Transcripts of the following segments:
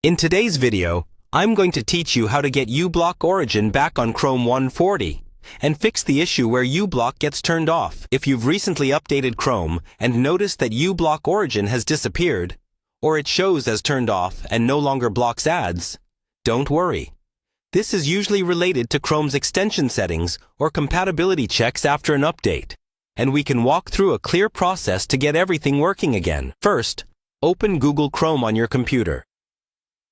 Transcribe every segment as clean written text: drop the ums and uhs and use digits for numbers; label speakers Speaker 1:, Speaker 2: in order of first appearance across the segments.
Speaker 1: In today's video, I'm going to teach you how to get Ublock Origin back on Chrome 140 and fix the issue where Ublock gets turned off. If you've recently updated Chrome and noticed that Ublock Origin has disappeared, or it shows as turned off and no longer blocks ads, don't worry. This is usually related to Chrome's extension settings or compatibility checks after an update, and we can walk through a clear process to get everything working again. First, open Google Chrome on your computer.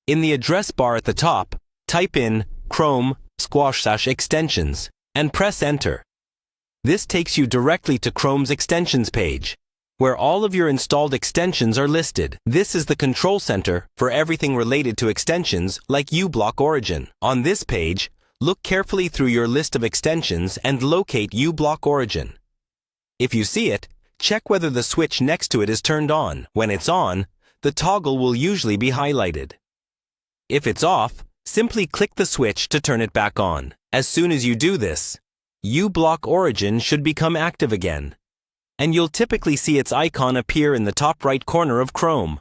Speaker 1: In the address bar at the top, type in Chrome/extensions and press Enter. This takes you directly to Chrome's extensions page, where all of your installed extensions are listed. This is the control center for everything related to extensions like Ublock Origin. On this page, look carefully through your list of extensions and locate Ublock Origin. If you see it, check whether the switch next to it is turned on. When it's on, the toggle will usually be highlighted. If it's off, simply click the switch to turn it back on. As soon as you do this, Ublock Origin should become active again, and you'll typically see its icon appear in the top right corner of Chrome.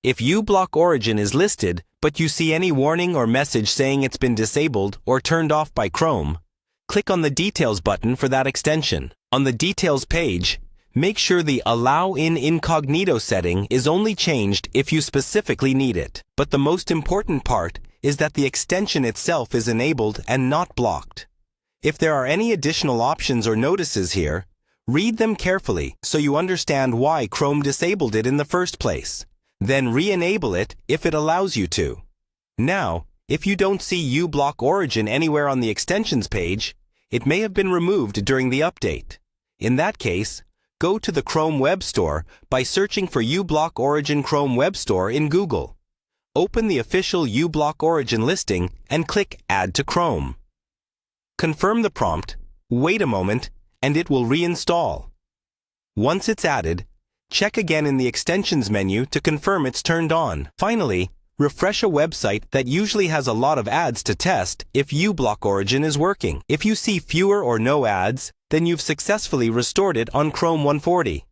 Speaker 1: If Ublock Origin is listed, but you see any warning or message saying it's been disabled or turned off by Chrome, click on the Details button for that extension. On the Details page, make sure the Allow in Incognito setting is only changed if you specifically need it. But the most important part is that the extension itself is enabled and not blocked. If there are any additional options or notices here, read them carefully so you understand why Chrome disabled it in the first place. Then re-enable it if it allows you to. Now, if you don't see Ublock Origin anywhere on the extensions page, it may have been removed during the update. In that case, go to the Chrome Web Store by searching for Ublock Origin Chrome Web Store in Google. Open the official Ublock Origin listing and click Add to Chrome. Confirm the prompt, wait a moment, and it will reinstall. Once it's added, check again in the Extensions menu to confirm it's turned on. Finally, refresh a website that usually has a lot of ads to test if Ublock Origin is working. If you see fewer or no ads, then you've successfully restored it on Chrome 140.